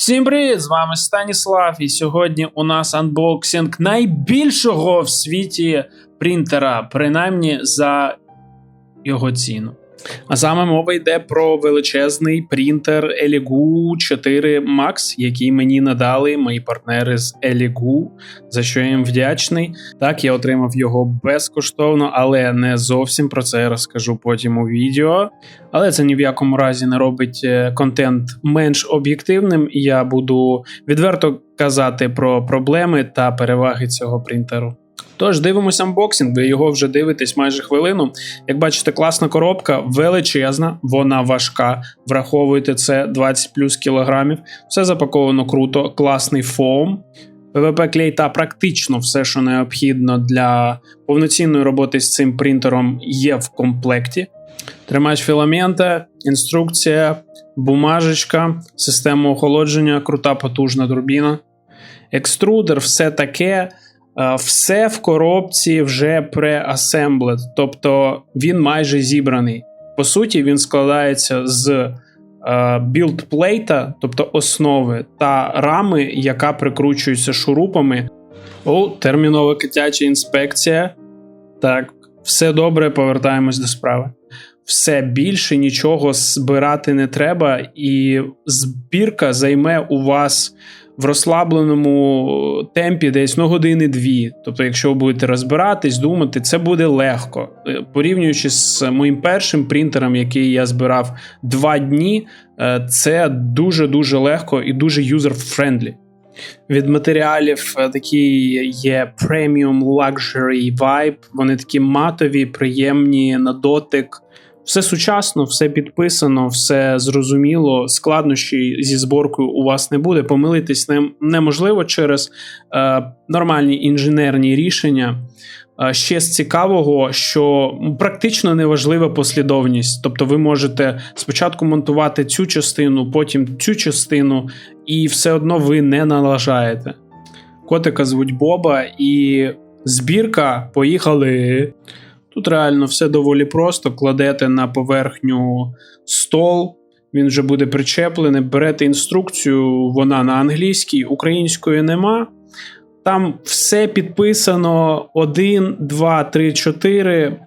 Всім привіт, з вами Станіслав, і сьогодні у нас анбоксинг найбільшого в світі принтера, принаймні за його ціну. А саме мова йде про величезний принтер Elegoo 4 Max, який мені надали мої партнери з Elegoo, за що я їм вдячний. Так, я отримав його безкоштовно, але не зовсім, про це я розкажу потім у відео. Але це ні в якому разі не робить контент менш об'єктивним, і я буду відверто казати про проблеми та переваги цього принтеру. Тож, дивимося анбоксинг, ви його вже дивитесь майже хвилину. Як бачите, класна коробка, величезна, вона важка, враховуйте це, 20 плюс кілограмів. Все запаковано круто, класний фоам. ПВП-клей та практично все, що необхідно для повноцінної роботи з цим принтером, є в комплекті. Тримач філамента, інструкція, бумажечка, система охолодження, крута потужна турбіна. Екструдер, все таке. Все в коробці вже преасемблед, тобто він майже зібраний. По суті, він складається з білдплейта, тобто основи, та рами, яка прикручується шурупами. Термінова котяча інспекція. Так, все добре, повертаємось до справи. Все, більше нічого збирати не треба, і збірка займе у вас в розслабленому темпі десь години-дві. Тобто, якщо ви будете розбиратись, думати, це буде легко. Порівнюючи з моїм першим принтером, який я збирав 2 дні, це дуже-дуже легко і дуже user-friendly. Від матеріалів такі є Premium Luxury Vibe, вони такі матові, приємні на дотик. Все сучасно, все підписано, все зрозуміло, складнощів зі зборкою у вас не буде, помилитись неможливо через нормальні інженерні рішення. Ще з цікавого, що практично неважлива послідовність, тобто ви можете спочатку монтувати цю частину, потім цю частину, і все одно ви не налажаєте. Котика звуть Боба, і збірка, поїхали! Тут реально все доволі просто, кладете на поверхню стол, він вже буде причеплений, берете інструкцію, вона на англійській, української нема. Там все підписано 1, 2, 3, 4,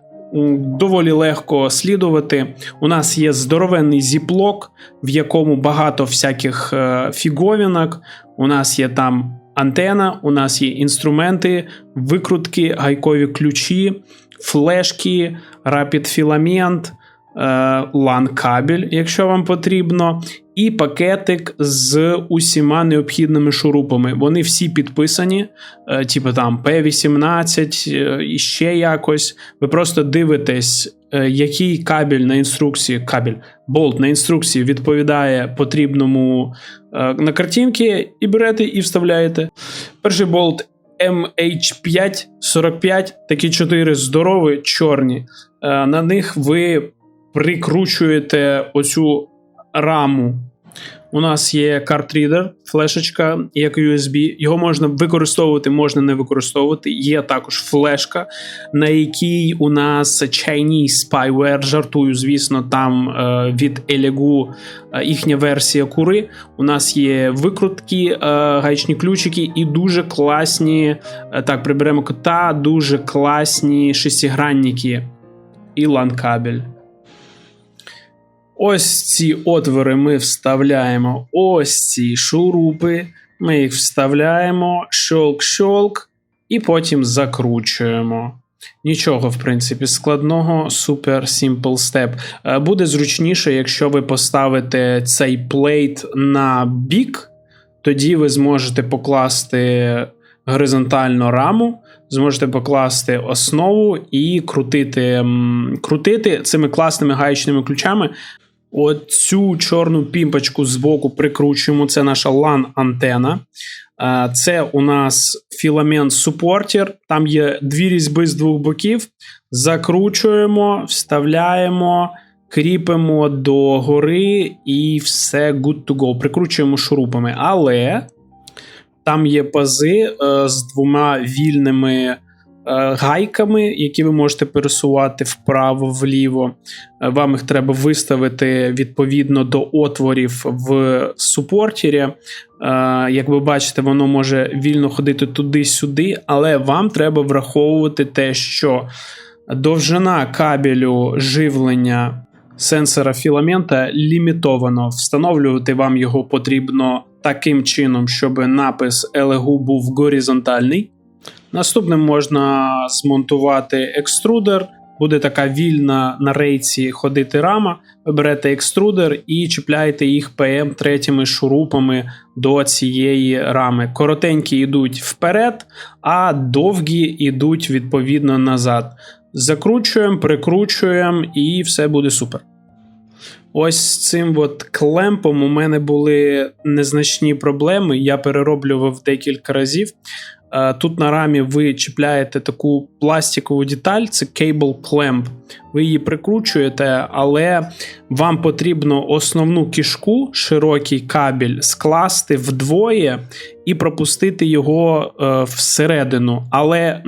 доволі легко слідувати. У нас є здоровенний зіплок, в якому багато всяких фіговінок, у нас є там антена, у нас є інструменти, викрутки, гайкові ключі, флешки, Rapid Filament, LAN-кабель, якщо вам потрібно, і пакетик з усіма необхідними шурупами. Вони всі підписані, типу там P18 і ще якось. Ви просто дивитесь, який кабель на інструкції, болт на інструкції відповідає потрібному на картинці, і берете і вставляєте. Перший болт MH545, такі 4 здорові, чорні. На них ви прикручуєте оцю раму. У нас є картрідер, флешечка, як USB. Його можна використовувати, можна не використовувати. Є також флешка, на якій у нас Chinese spyware, жартую, звісно, там від Elegoo їхня версія кури. У нас є викрутки, гаечні ключики і дуже класні, так, приберемо кота, дуже класні шестигранники і LAN-кабель. Ось ці отвори ми вставляємо, ось ці шурупи, ми їх вставляємо, щолк-щолк, і потім закручуємо. Нічого, в принципі, складного, super simple step. Буде зручніше, якщо ви поставите цей плейт на бік, тоді ви зможете покласти горизонтально раму, зможете покласти основу і крутити цими класними гаечними ключами. Оцю чорну пімпочку збоку прикручуємо, це наша LAN-антена. Це у нас філамент супортер, там є 2 різьби з 2 боків. Закручуємо, вставляємо, кріпимо до гори і все good to go. Прикручуємо шурупами, але там є пази з 2 вільними гайками, які ви можете пересувати вправо-вліво. Вам їх треба виставити відповідно до отворів в супортері. Як ви бачите, воно може вільно ходити туди-сюди, але вам треба враховувати те, що довжина кабелю живлення сенсора філамента лімітовано. Встановлювати вам його потрібно таким чином, щоб напис LGU був горизонтальний. Наступним можна змонтувати екструдер. Буде така вільна на рейці ходити рама. Ви берете екструдер і чіпляєте їх ПМ-3 шурупами до цієї рами. Коротенькі йдуть вперед, а довгі йдуть відповідно назад. Закручуємо, прикручуємо і все буде супер. Ось з цим клемпом у мене були незначні проблеми. Я перероблював декілька разів. Тут на рамі ви чіпляєте таку пластикову деталь, це cable clamp. Ви її прикручуєте, але вам потрібно основну кишку, широкий кабель, скласти вдвоє і пропустити його всередину. Але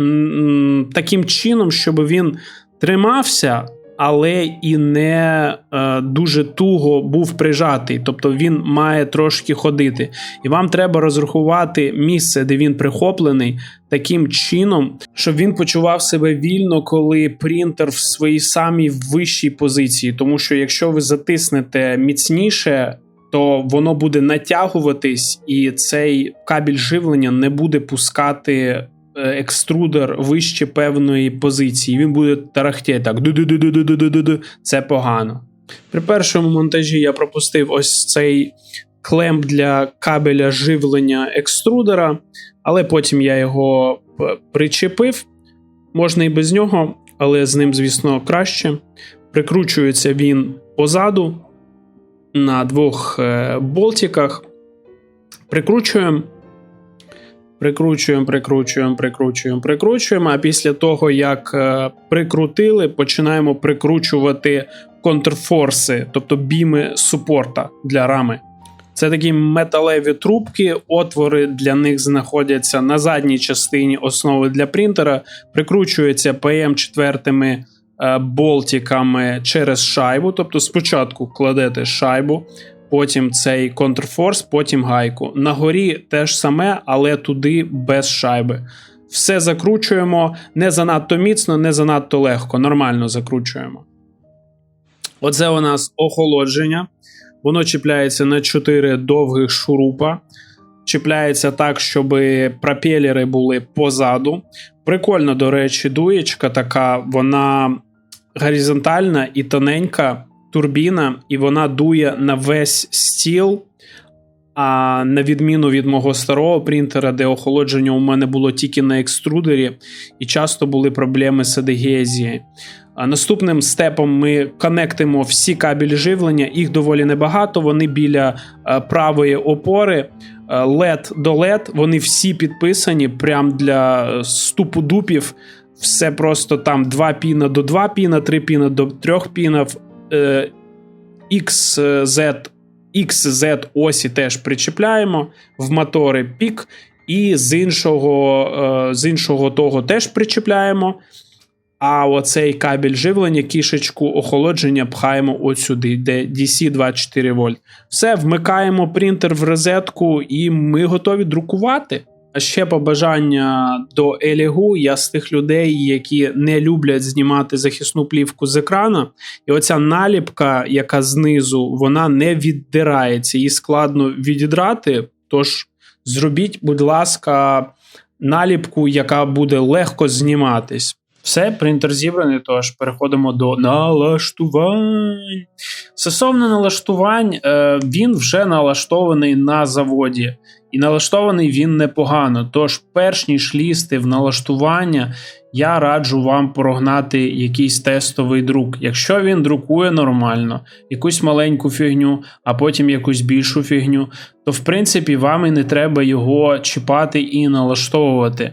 таким чином, щоб він тримався, але і не дуже туго був прижатий, тобто він має трошки ходити. І вам треба розрахувати місце, де він прихоплений, таким чином, щоб він почував себе вільно, коли принтер в своїй самій вищій позиції. Тому що якщо ви затиснете міцніше, то воно буде натягуватись, і цей кабель живлення не буде пускати екструдер вище певної позиції. Він буде тарахтіти так. Це погано. При першому монтажі я пропустив ось цей клемп для кабеля живлення екструдера, але потім я його причепив. Можна і без нього, але з ним, звісно, краще. Прикручується він позаду на двох болтиках. Прикручуємо, а після того, як прикрутили, починаємо прикручувати контрфорси, тобто біми супорта для рами. Це такі металеві трубки, отвори для них знаходяться на задній частині основи для принтера, прикручується ПМ-4 болтиками через шайбу, тобто спочатку кладете шайбу, потім цей контрфорс, потім гайку. На горі теж саме, але туди без шайби. Все закручуємо не занадто міцно, не занадто легко, нормально закручуємо. Оце у нас охолодження. Воно чіпляється на 4 довгих шурупа. Чіпляється так, щоб пропелери були позаду. Прикольно, до речі, дуєчка така, вона горизонтальна і тоненька турбіна, і вона дує на весь стіл, а на відміну від мого старого принтера, де охолодження у мене було тільки на екструдері, і часто були проблеми з адегезією. Наступним степом ми конектимо всі кабелі живлення, їх доволі небагато, вони біля правої опори, LED до LED, вони всі підписані прямо для ступу-дупів, все просто там 2 піна до 2 піна, 3 піна до 3 пінів, XZ осі теж причіпляємо, в мотори пік, і з іншого того теж причіпляємо. А оцей кабель живлення, кішечку охолодження пхаємо от сюди, де DC 24 вольт. Все, вмикаємо принтер в розетку і ми готові друкувати. А ще побажання до LGU. Я з тих людей, які не люблять знімати захисну плівку з екрана. І оця наліпка, яка знизу, вона не віддирається. Її складно відідрати. Тож зробіть, будь ласка, наліпку, яка буде легко зніматись. Все, принтер зібраний, тож переходимо до налаштувань. Стосовно налаштувань, він вже налаштований на заводі. І налаштований він непогано. Тож, перш ніж лізти в налаштування, я раджу вам прогнати якийсь тестовий друк. Якщо він друкує нормально, якусь маленьку фігню, а потім якусь більшу фігню, то в принципі вам і не треба його чіпати і налаштовувати.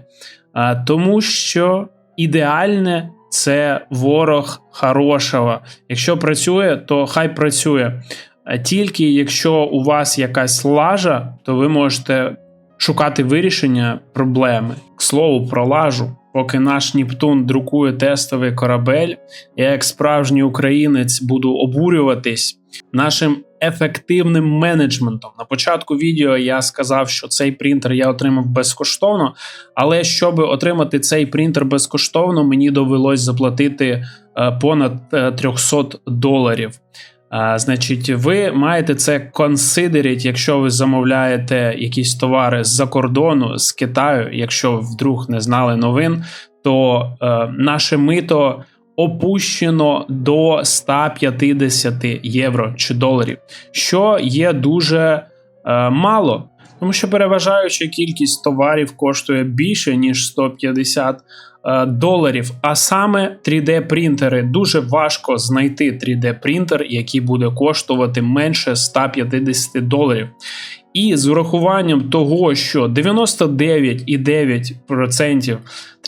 Тому що ідеальне – це ворог хорошого. Якщо працює, то хай працює. Тільки якщо у вас якась лажа, то ви можете шукати вирішення проблеми. К слову, про лажу. поки наш Нептун друкує тестовий корабель, я як справжній українець буду обурюватись нашим ефективним менеджментом. На початку відео я сказав, що цей принтер я отримав безкоштовно, але щоб отримати цей принтер безкоштовно, мені довелось заплатити понад $300. Значить, ви маєте це considerate, якщо ви замовляєте якісь товари з-за кордону, з Китаю, якщо вдруг не знали новин, то наше мито опущено до 150 євро чи доларів, що є дуже мало, тому що переважаюча кількість товарів коштує більше, ніж 150 доларів, а саме 3D-принтери. Дуже важко знайти 3D-принтер, який буде коштувати менше 150 доларів. І з урахуванням того, що 99,9%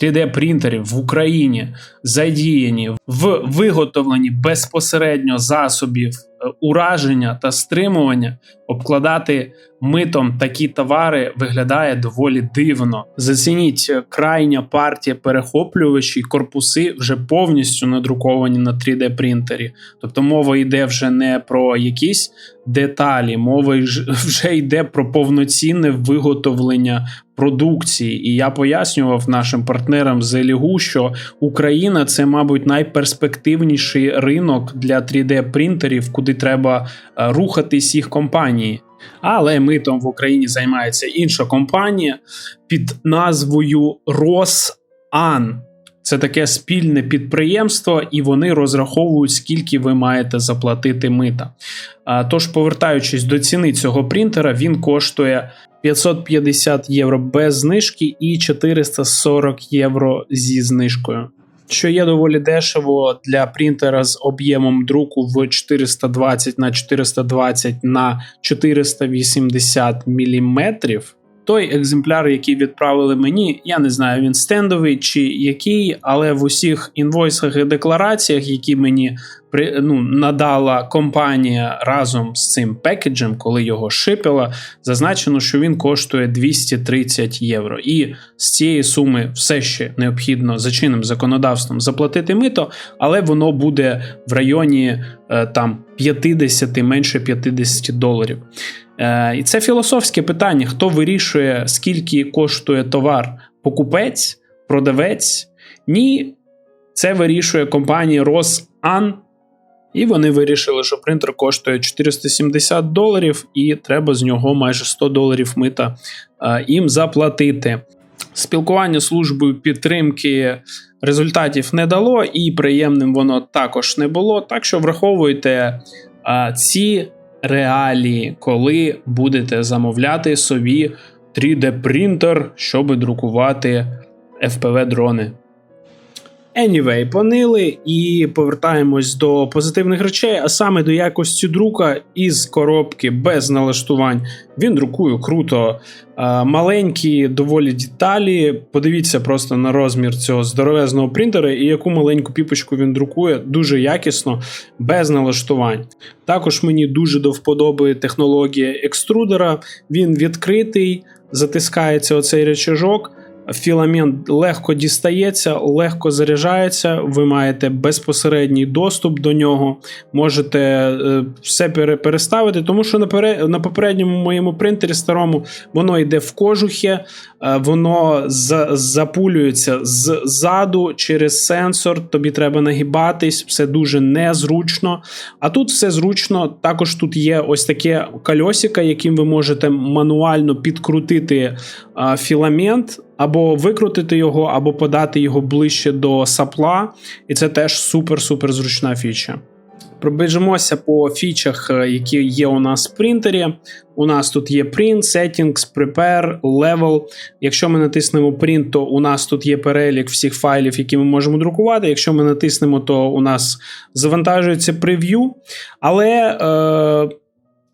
3D-принтерів в Україні задіяні в виготовленні безпосередньо засобів ураження та стримування, обкладати митом такі товари виглядає доволі дивно. Зацініть, крайня партія перехоплювачів, корпуси вже повністю надруковані на 3D-принтері. Тобто мова йде вже не про якісь деталі, мова вже йде про повноцінне виготовлення продукції. І я пояснював нашим партнерам з Елігу, що Україна – це, мабуть, найперспективніший ринок для 3D-принтерів, куди треба рухатись їх компанії. Але митом в Україні займається інша компанія під назвою Росан. Це таке спільне підприємство, і вони розраховують, скільки ви маєте заплатити мита. Тож, повертаючись до ціни цього принтера, він коштує 550 євро без знижки і 440 євро зі знижкою. Що є доволі дешево для принтера з об'ємом друку в 420 на 420 на 480 мм. Той екземпляр, який відправили мені, я не знаю, він стендовий чи який, але в усіх інвойсах і деклараціях, які мені надала компанія разом з цим пекеджем, коли його шипила, зазначено, що він коштує 230 євро. І з цієї суми все ще необхідно за чинним законодавством заплатити мито, але воно буде в районі 50, менше 50 доларів. І це філософське питання. Хто вирішує, скільки коштує товар? Покупець? Продавець? Ні, це вирішує компанія Росан. І вони вирішили, що принтер коштує 470 доларів і треба з нього майже 100 доларів мита їм заплатити. Спілкування з службою підтримки результатів не дало і приємним воно також не було. Так що враховуйте ці реалії, коли будете замовляти собі 3D-принтер, щоб друкувати FPV-дрони. Anyway, понили і повертаємось до позитивних речей, а саме до якості друка із коробки без налаштувань. Він друкує круто. Маленькі доволі деталі. Подивіться просто на розмір цього здоровезного принтера і яку маленьку піпочку він друкує дуже якісно, без налаштувань. Також мені дуже до вподоби технологія екструдера. Він відкритий, затискається оцей рычажок. Філамент легко дістається, легко заряджається, ви маєте безпосередній доступ до нього, можете все переставити, тому що на попередньому моєму принтері старому воно йде в кожухі, воно запулюється ззаду через сенсор, тобі треба нагибатись, все дуже незручно, а тут все зручно, також тут є ось таке кольосико, яким ви можете мануально підкрутити філамент, або викрутити його, або подати його ближче до сапла, і це теж супер-супер зручна фіча. Пробіжимося по фічах, які є у нас в принтері. У нас тут є Print, Settings, Prepare, Level. Якщо ми натиснемо Print, то у нас тут є перелік всіх файлів, які ми можемо друкувати. Якщо ми натиснемо, то у нас завантажується прев'ю. Але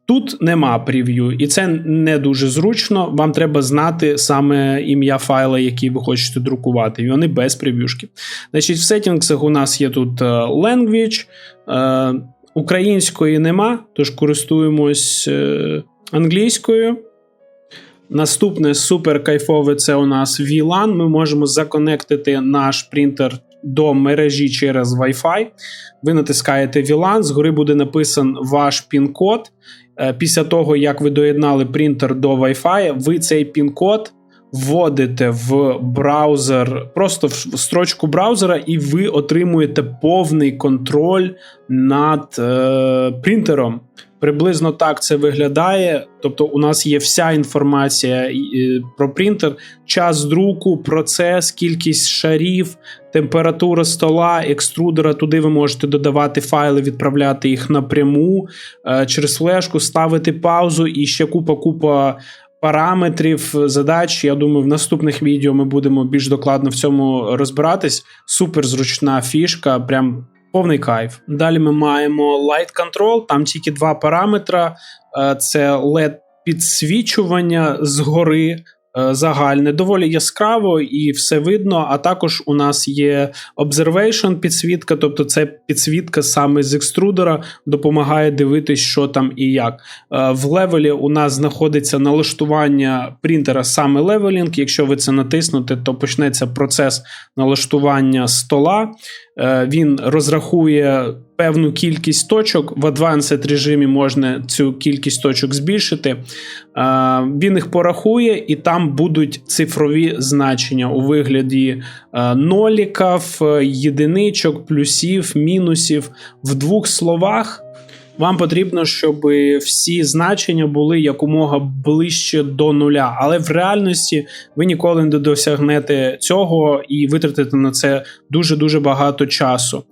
тут нема прев'ю, і це не дуже зручно. Вам треба знати саме ім'я файла, який ви хочете друкувати, і вони без прев'юшки. Значить, в сеттінгсах у нас є тут language, української нема, тож користуємось англійською. Наступне супер кайфове – це у нас VLAN. Ми можемо законектити наш принтер до мережі через Wi-Fi. Ви натискаєте VLAN, згори буде написан ваш пін-код. Після того, як ви доєднали принтер до Wi-Fi, ви цей пін-код вводите в браузер, просто в строчку браузера, і ви отримуєте повний контроль над принтером. Приблизно так це виглядає. Тобто у нас є вся інформація про принтер, час друку, процес, кількість шарів, температура стола, екструдера. Туди ви можете додавати файли, відправляти їх напряму через флешку, ставити паузу і ще купа параметрів, задач. Я думаю, в наступних відео ми будемо більш докладно в цьому розбиратись. Супер зручна фішка, прям повний кайф. Далі ми маємо Light Control, там тільки два параметри. Це LED-підсвічування згори, загальне, доволі яскраво і все видно, а також у нас є Observation підсвітка, тобто це підсвітка саме з екструдера, допомагає дивитись, що там і як. В левелі у нас знаходиться налаштування принтера саме левелінг, якщо ви це натиснете, то почнеться процес налаштування стола. Він розрахує певну кількість точок, в Advanced режимі можна цю кількість точок збільшити. Він їх порахує, і там будуть цифрові значення у вигляді ноліків, єдиничок, плюсів, мінусів. В двох словах, вам потрібно, щоб всі значення були якомога ближче до нуля. Але в реальності ви ніколи не досягнете цього і витратите на це дуже-дуже багато часу.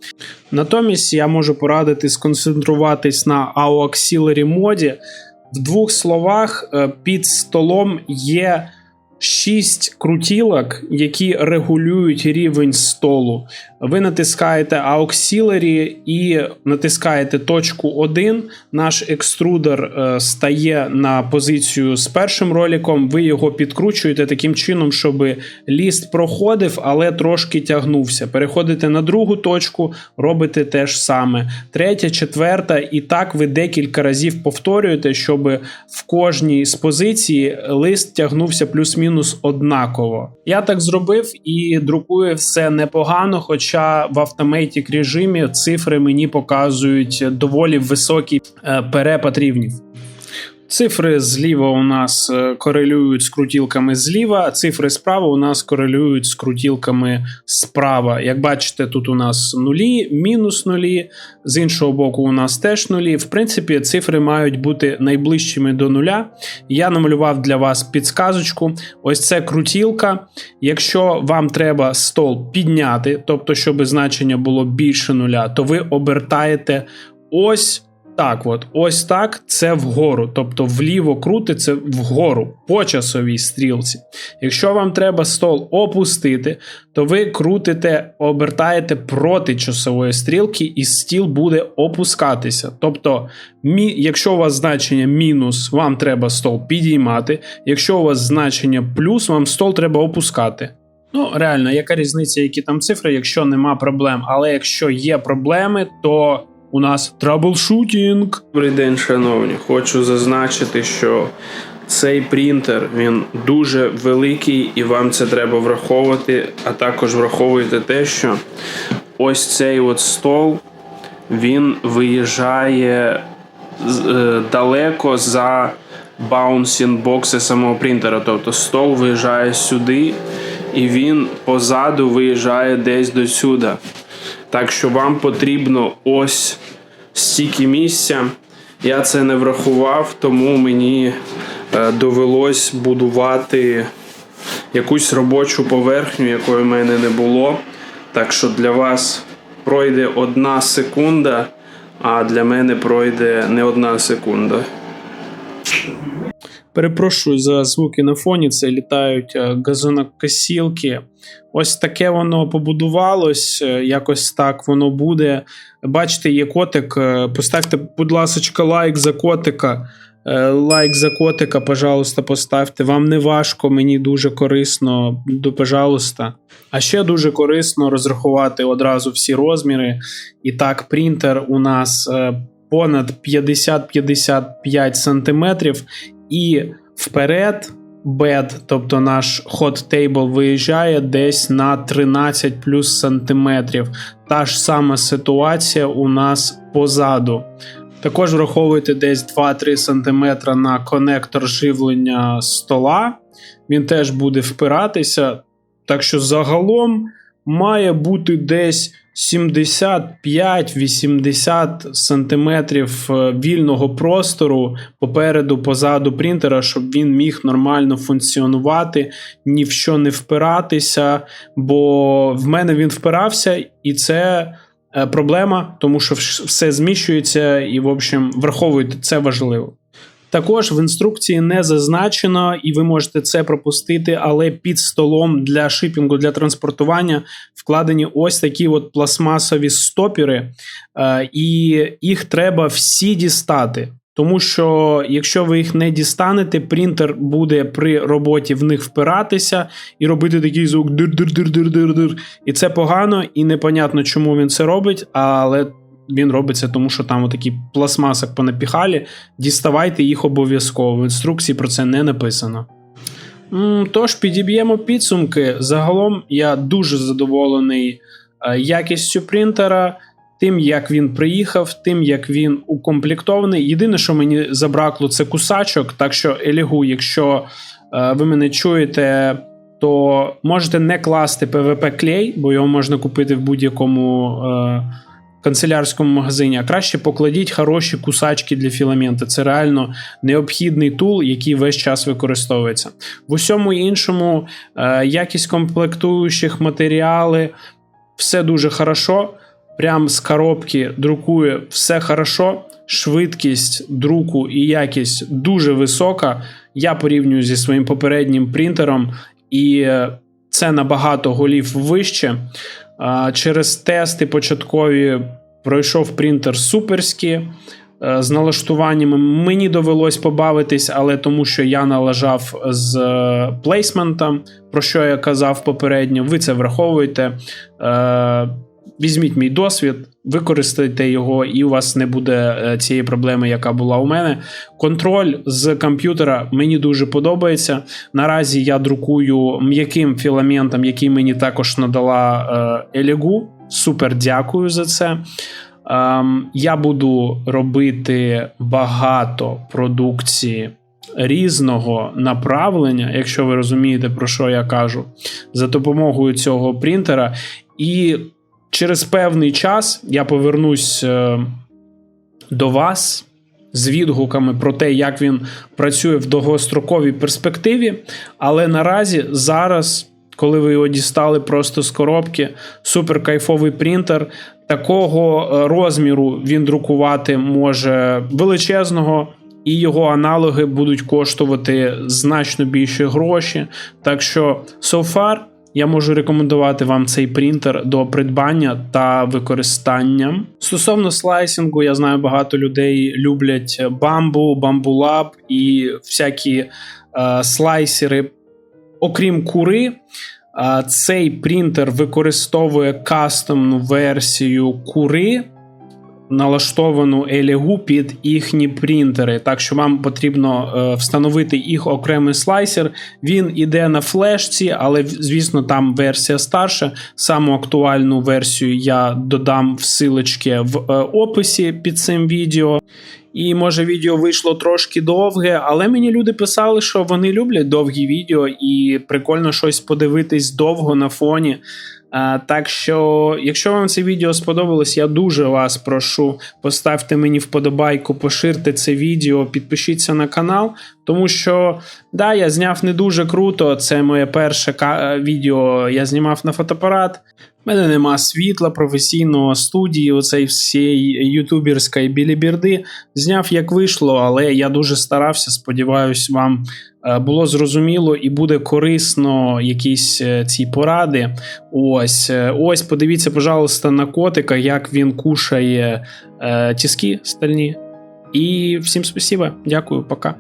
Натомість я можу порадити сконцентруватись на Auxiliary моді. В двох словах, під столом є 6 крутілок, які регулюють рівень столу. Ви натискаєте Auxiliary і натискаєте точку 1. Наш екструдер стає на позицію з першим роликом. Ви його підкручуєте таким чином, щоб ліст проходив, але трошки тягнувся. Переходите на другу точку, робите те ж саме. Третя, четверта, і так ви декілька разів повторюєте, щоб в кожній з позицій лист тягнувся плюс-мінус однаково. Я так зробив і друкую все непогано, хоча в Automatic режимі цифри мені показують доволі високий перепад рівнів. Цифри зліва у нас корелюють з крутілками зліва, а цифри справа у нас корелюють з крутілками справа. Як бачите, тут у нас нулі, мінус нулі, з іншого боку у нас теж нулі. В принципі, цифри мають бути найближчими до нуля. Я намалював для вас підсказочку. Ось це крутілка. Якщо вам треба стол підняти, тобто щоб значення було більше нуля, то ви обертаєте ось так, це вгору, тобто вліво крутиться вгору, по часовій стрілці. Якщо вам треба стол опустити, то ви крутите, обертаєте проти часової стрілки і стіл буде опускатися. Тобто, якщо у вас значення мінус, вам треба стол підіймати, якщо у вас значення плюс, вам стол треба опускати. Ну, реально, яка різниця, які там цифри, якщо нема проблем, але якщо є проблеми, то у нас траблшутінг. Добрий день, шановні. Хочу зазначити, що цей принтер, він дуже великий і вам це треба враховувати, а також враховуйте те, що ось цей от стол, він виїжджає далеко за bouncing бокси самого принтера, тобто стол виїжджає сюди і він позаду виїжджає десь до сюди. Так що вам потрібно ось стільки місця. Я це не врахував, тому мені довелось будувати якусь робочу поверхню, якої в мене не було. Так що для вас пройде 1 секунда, а для мене пройде не 1 секунда. Перепрошую за звуки на фоні, це літають газонокосілки. Ось таке воно побудувалось, якось так воно буде. Бачите, є котик, поставте, будь ласочка, лайк за котика. Лайк за котика, пожалуйста, поставте. Вам не важко, мені дуже корисно, пожалуйста. А ще дуже корисно розрахувати одразу всі розміри. І так, принтер у нас понад 50-55 сантиметрів. І вперед bed, тобто наш hot table виїжджає десь на 13 плюс сантиметрів. Та ж сама ситуація у нас позаду. Також враховуйте десь 2-3 см на конектор живлення стола. Він теж буде впиратися. Так що загалом має бути десь 75-80 см вільного простору попереду, позаду принтера, щоб він міг нормально функціонувати, ні в що не впиратися, бо в мене він впирався, і це проблема, тому що все зміщується і, в общем, враховуйте, це важливо. Також в інструкції не зазначено, і ви можете це пропустити, але під столом для шипінгу, для транспортування вкладені ось такі от пластмасові стопери, і їх треба всі дістати. Тому що, якщо ви їх не дістанете, принтер буде при роботі в них впиратися і робити такий звук дир-дир-дир-дир-дир-дир. І це погано, і непонятно, чому він це робить, але він робиться, тому що там отакі пластмасок понапіхали. Діставайте їх обов'язково. В інструкції про це не написано. Тож, підіб'ємо підсумки. Загалом я дуже задоволений якістю принтера, тим, як він приїхав, тим, як він укомплектований. Єдине, що мені забракло, це кусачок. Так що, Елігу, якщо ви мене чуєте, то можете не класти ПВП-клей, бо його можна купити в будь-якому канцелярському магазині, а краще покладіть хороші кусачки для філамента. Це реально необхідний тул, який весь час використовується. В усьому іншому, якість комплектуючих, матеріали, все дуже хорошо. Прям з коробки друкує все хорошо. Швидкість друку і якість дуже висока. Я порівнюю зі своїм попереднім принтером, і це набагато голів вище. Через тести початкові пройшов принтер суперські з налаштуваннями. Мені довелось побавитись, але тому що я налажав з плейсментом, про що я казав попередньо. Ви це враховуєте. Візьміть мій досвід, використайте його, і у вас не буде цієї проблеми, яка була у мене. Контроль з комп'ютера мені дуже подобається. Наразі я друкую м'яким філаментом, який мені також надала Елігу. Супер дякую за це. Я буду робити багато продукції різного направлення, якщо ви розумієте, про що я кажу, за допомогою цього принтера. І через певний час я повернусь до вас з відгуками про те, як він працює в довгостроковій перспективі, але наразі, зараз, коли ви його дістали просто з коробки, супер кайфовий принтер, такого розміру він друкувати може величезного, і його аналоги будуть коштувати значно більше гроші. Так що, so far, я можу рекомендувати вам цей принтер до придбання та використання. Стосовно слайсингу, я знаю, багато людей люблять Bambu, Bambu Lab і всякі слайсери. Окрім кури, цей принтер використовує кастомну версію кури, налаштовану Елігу під їхні принтери. Так що вам потрібно встановити їх окремий слайсер. Він іде на флешці, але, звісно, там версія старша. Саму актуальну версію я додам в силочки в описі під цим відео. І, може, відео вийшло трошки довге, але мені люди писали, що вони люблять довгі відео і прикольно щось подивитись довго на фоні. Так що, якщо вам це відео сподобалось, я дуже вас прошу, поставте мені вподобайку, поширте це відео, підпишіться на канал, тому що, да, я зняв не дуже круто, це моє перше відео, я знімав на фотоапарат, в мене нема світла, професійного студії, оцей всієї ютуберської біліберди, зняв як вийшло, але я дуже старався, сподіваюсь, вам було зрозуміло і буде корисно якісь ці поради. Ось, подивіться, пожалуйста, на котика, як він кушає тіски стальні. І всім спасибо, дякую, пока.